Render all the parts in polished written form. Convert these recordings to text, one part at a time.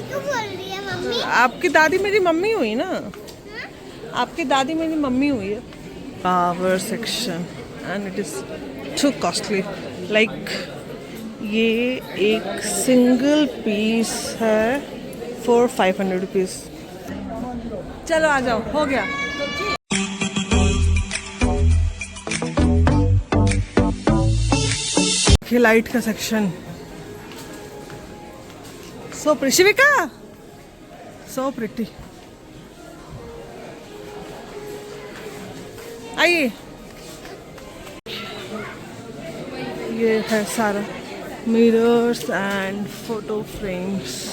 क्यों बोल रही है मम्मी? आपकी दादी मेरी मम्मी हुई ना, आपकी दादी मेरी मम्मी हुई है। Flower section and it is to costly, like ये एक सिंगल पीस है फॉर 500 रुपीज़। चलो आ जाओ, हो गया। लाइट का सेक्शन, सो शिविका, सो प्रिटी। आइए, ये है सारा मिरर्स एंड फोटो फ्रेम्स।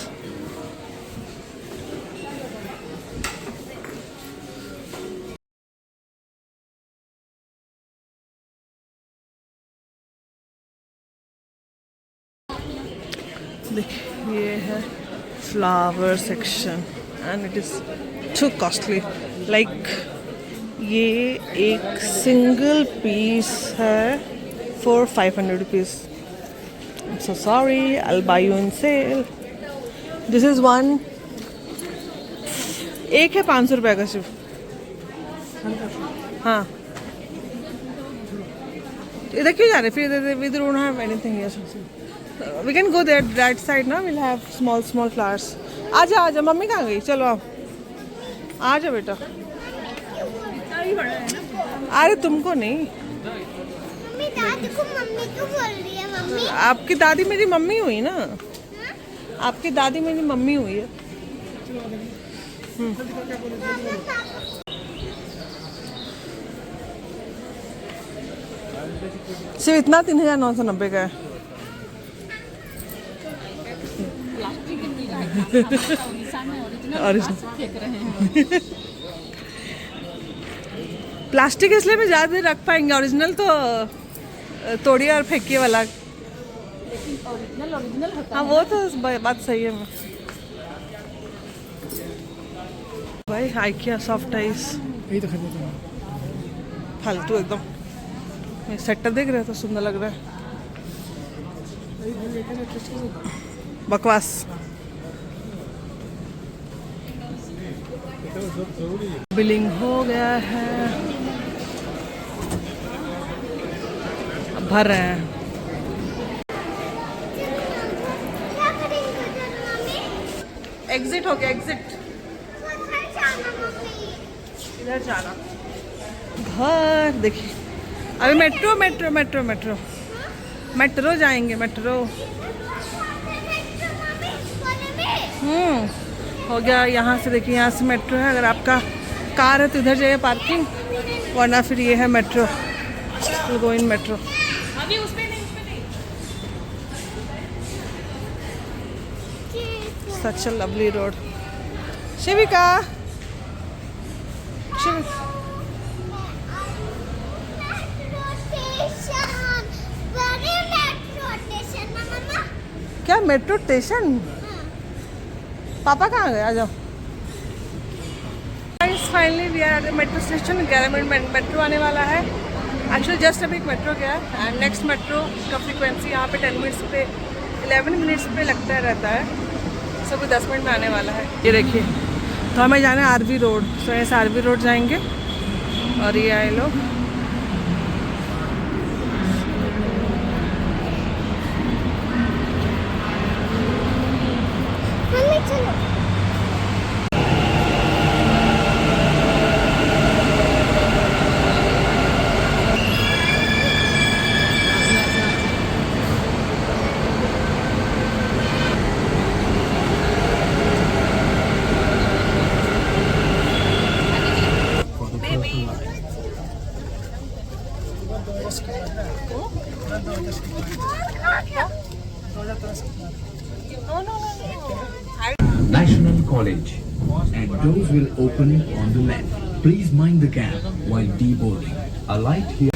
देखिए ये है flower section and it is to costly, like ये एक सिंगल पीस है for 500 rupees. I'm so sorry, I'll buy you in sale. This is one. एक है 500 रुपये का सिर्फ। हाँ, इधर क्यों जा रहे फिर? We don't have anything here. We can go there, that side ना, we'll have small flowers. आजा आजा, मम्मी कहाँ गई? चलो आओ, आजा बेटा। अरे तुमको नहीं, मम्मी दादी को मम्मी क्यों बोल रही है मम्मी? आपकी दादी मेरी मम्मी हुई ना, आपकी दादी मेरी मम्मी हुई है। सिर्फ इतना 3990 का है। प्लास्टिक इसलिए मैं ज़्यादा देर रख पाएंगे, ओरिजिनल तो तोड़िए और फेंकिए वाला। ओरिजिनल होता है। हाँ वो तो बात सही है। भाई आइकिया सॉफ्ट आइस, यही तो खरीदा था। फालतू एकदम। सेटअप देख रहे हो तो सुंदर लग रहा है, बकवास। बिलिंग हो गया है, अब भर रहे हैं। क्या करेंगे उधर मम्मी? एग्जिट हो गया, एग्जिट। उधर जाना मम्मी। इधर जाना घर। देखिए अभी metro metro metro metro metro जाएंगे, मेट्रो। हो गया यहाँ से। देखिए यहाँ से मेट्रो है, अगर आपका कार है तो इधर जाइए पार्किंग, वरना फिर ये है मेट्रो, गो इन मेट्रो। अभी उसमें नहीं, उसमें नहीं। सच अ लवली रोड। शिविका, शिविका क्या मेट्रो स्टेशन? पापा कहाँ गए? आ जाओ। Finally we are metro station. 11 मिनट मेट्रो आने वाला है। एक्चुअली जस्ट अभी एक मेट्रो गया एंड नेक्स्ट मेट्रो का फ्रीक्वेंसी यहाँ पे 10 मिनट्स पे 11 मिनट्स पे लगता रहता है, सब 10 मिनट में आने वाला है। ये देखिए, तो हमें जाना है आरवी रोड, तो ऐसे आरवी रोड जाएंगे और ये आए लोग। मम्मी चलो। National College, and doors will open on the left. Please mind the gap while deboarding. A light here.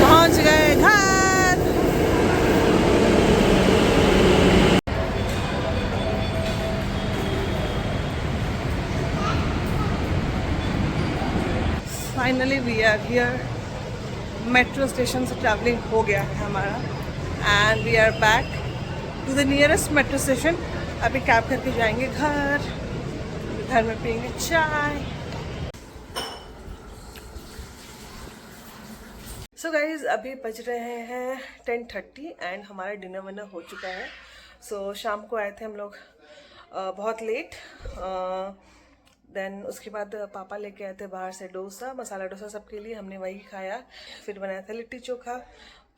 पहुंच गए घर। Finally we are here, metro station से ट्रैवलिंग हो गया है हमारा and we are back to the nearest metro station. अभी cab करके जाएंगे घर में पियेंगे चाय। सो गाइज अभी बज रहे हैं 10:30 एंड हमारा डिनर विनर हो चुका है। सो शाम को आए थे हम लोग बहुत लेट। देन उसके बाद पापा लेके आए थे बाहर से डोसा, मसाला डोसा सबके लिए, हमने वही खाया। फिर बनाया था लिट्टी चोखा,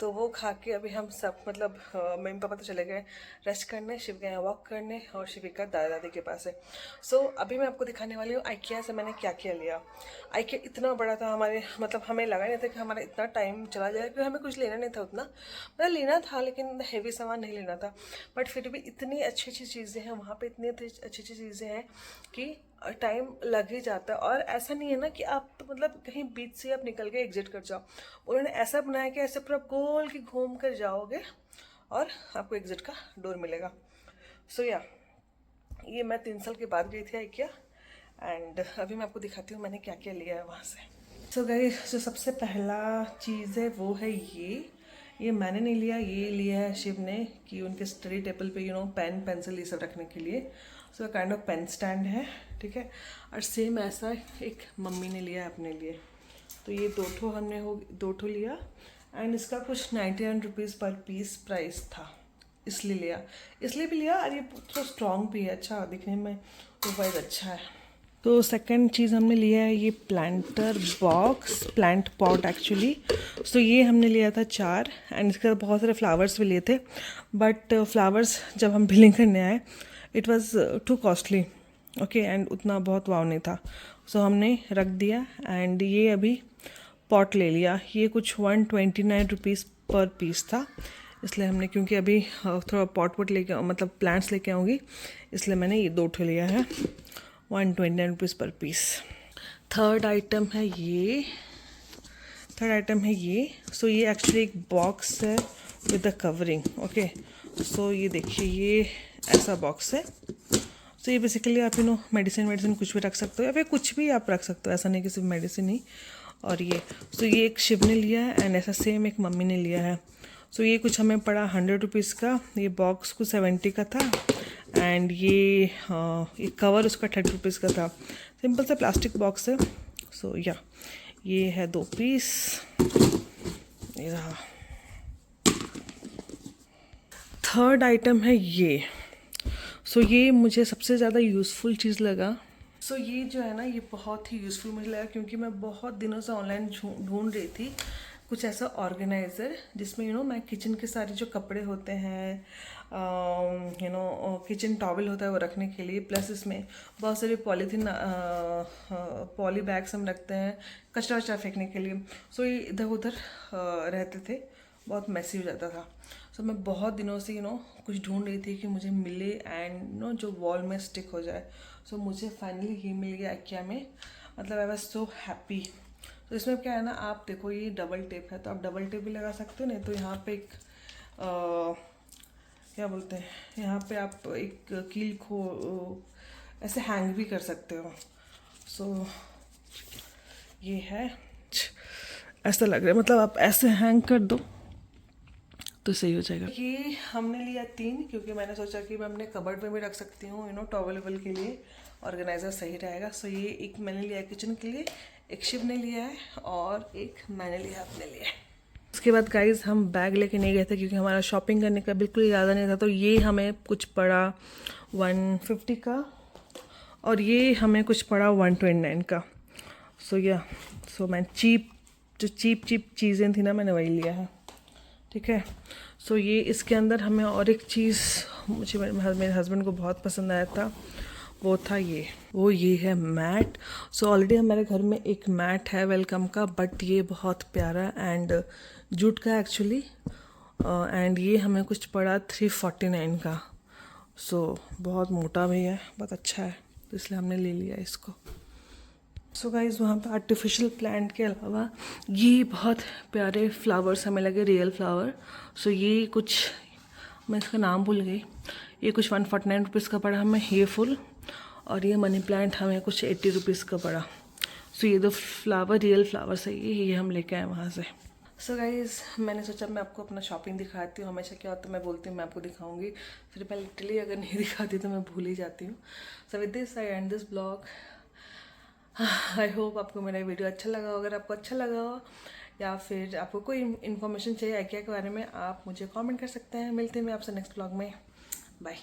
तो वो खा के अभी हम सब मतलब मम्मी पापा तो चले गए रेस्ट करने, शिव गए वॉक करने और शिविका दादा दादी के पास है। सो अभी मैं आपको दिखाने वाली हूँ IKEA से मैंने क्या क्या लिया। IKEA इतना बड़ा था हमारे, मतलब हमें लगा नहीं था कि हमारा इतना टाइम चला जाए, क्योंकि हमें कुछ लेना नहीं था उतना, मतलब लेना था लेकिन हेवी सामान नहीं लेना था। बट फिर भी इतनी अच्छी अच्छी चीज़ें हैं वहाँ पर, इतनी अच्छी अच्छी चीज़ें हैं कि टाइम लग ही जाता है। और ऐसा नहीं है ना कि आप मतलब कहीं बीच से आप निकल के एग्जिट कर जाओ, उन्होंने ऐसा बनाया कि ऐसे पूरा गोल की घूम कर जाओगे और आपको एग्जिट का डोर मिलेगा। सो या ये मैं 3 साल के बाद गई थी IKEA एंड अभी मैं आपको दिखाती हूँ मैंने क्या क्या लिया है वहाँ से। सो गाइस जो सबसे पहला चीज़ है वो है ये मैंने नहीं लिया, ये लिया है शिव ने कि उनके स्टडी टेबल पे पेन पेंसिल ये सब रखने के लिए। So kind of pen stand है, ठीक है। और सेम ऐसा एक मम्मी ने लिया है अपने लिए, तो ये हमने दो ठो लिया एंड इसका कुछ 99 रुपीज़ पर पीस प्राइस था, इसलिए भी लिया। और ये थोड़ा स्ट्रॉन्ग भी है, अच्छा दिखने में तो वाइज अच्छा है। तो सेकंड चीज़ हमने लिया है ये planter box, plant pot actually. So ये हमने लिया था 4 एंड इसके साथ बहुत सारे फ्लावर्स भी लिए थे, बट फ्लावर्स जब हम बिलिंग करने आए it was to costly, okay, and उतना बहुत वाव नहीं था। सो हमने रख दिया एंड ये अभी पॉट ले लिया। ये कुछ 129 रुपीज़ पर पीस था, इसलिए हमने, क्योंकि अभी थोड़ा पॉट लेके मतलब प्लांट्स लेके आऊँगी, इसलिए मैंने ये 2 लिया है 129 रुपीज़ पर पीस। थर्ड आइटम है ये। सो ये एक्चुअली एक बॉक्स है विद द कवरिंग, ओके। सो ये देखिए ये ऐसा बॉक्स है। सो ये बेसिकली आप मेडिसिन कुछ भी रख सकते हो या फिर कुछ भी आप रख सकते हो, ऐसा नहीं कि सिर्फ मेडिसिन ही। और ये ये एक शिव ने लिया है एंड ऐसा सेम एक मम्मी ने लिया है। सो ये कुछ हमें पड़ा 100 रुपीज़ का, ये बॉक्स कुछ 70 का था एंड ये कवर उसका 30 रुपीज़ का था। सिंपल सा प्लास्टिक बॉक्स है। सो या ये है 2 पीस, ये रहा। थर्ड आइटम है ये। ये मुझे सबसे ज़्यादा यूज़फुल चीज़ लगा। ये जो है ना ये बहुत ही यूज़फुल मुझे लगा, क्योंकि मैं बहुत दिनों से ऑनलाइन ढूंढ रही थी कुछ ऐसा ऑर्गेनाइज़र जिसमें मैं किचन के सारे जो कपड़े होते हैं, किचन टॉवल होता है वो रखने के लिए, प्लस इसमें बहुत सारे पॉली बैग्स हम रखते हैं कचरा वचरा फेंकने के लिए। ये इधर उधर रहते थे, बहुत मैसी हो जाता था। मैं बहुत दिनों से कुछ ढूंढ रही थी कि मुझे मिले एंड जो वॉल में स्टिक हो जाए। मुझे फाइनली ये मिल गया IKEA में, मतलब आई वाज सो हैप्पी। तो इसमें क्या है ना, आप देखो ये डबल टेप है, तो आप डबल टेप भी लगा सकते हो, नहीं तो यहाँ पे एक क्या बोलते हैं, यहाँ पे आप एक कील को ऐसे हैंग भी कर सकते हो। ये है, ऐसा लग रहा है, मतलब आप ऐसे हैंग कर दो तो सही हो जाएगा। ये हमने लिया 3, क्योंकि मैंने सोचा कि मैं अपने कबर्ड में भी रख सकती हूँ टॉवल वल के लिए, ऑर्गेनाइज़र सही रहेगा। ये एक मैंने लिया है किचन के लिए, एक शिव ने लिया है और एक मैंने लिया अपने लिए। उसके बाद गाइज हम बैग लेके नहीं गए थे, क्योंकि हमारा शॉपिंग करने का बिल्कुल ज़्यादा नहीं था। तो ये हमें कुछ पड़ा 150 का और ये हमें कुछ पड़ा 129 का। मैं चीप चीज़ें थी ना, मैंने वही लिया है, ठीक है। ये इसके अंदर हमें और एक चीज़ मुझे मेरे हस्बैंड को बहुत पसंद आया था, वो था ये है मैट। ऑलरेडी हमारे घर में एक मैट है वेलकम का, बट ये बहुत प्यारा एंड जूट का एक्चुअली, एंड ये हमें कुछ पड़ा 349 का। बहुत मोटा भी है, बहुत अच्छा है, तो इसलिए हमने ले लिया इसको। गाइज़ वहाँ पे आर्टिफिशियल प्लांट के अलावा ये बहुत प्यारे फ्लावर्स हमें लगे, रियल फ्लावर। ये कुछ, मैं इसका नाम भूल गई, ये कुछ 149 रुपीज़ का पड़ा हमें ये फुल, और ये मनी प्लांट हमें कुछ 80 रुपीज़ का पड़ा। सो ये दो फ्लावर रियल फ्लावर्स है, ये हम लेके आए वहाँ से। सो गाइज मैंने सोचा मैं आपको अपना शॉपिंग दिखाती हूँ। हमेशा क्या होता है मैं बोलती हूँ मैं आपको दिखाऊंगी, फिर मैं लिटरली अगर नहीं दिखाती तो मैं भूल ही जाती हूँ। So with this I and this blog. I hope आपको मेरा वीडियो अच्छा लगा हो। अगर आपको अच्छा लगा हो या फिर आपको कोई इन्फॉर्मेशन चाहिए IKEA के बारे में, आप मुझे कमेंट कर सकते हैं। मिलते हैं मैं आपसे नेक्स्ट ब्लॉग में। बाय।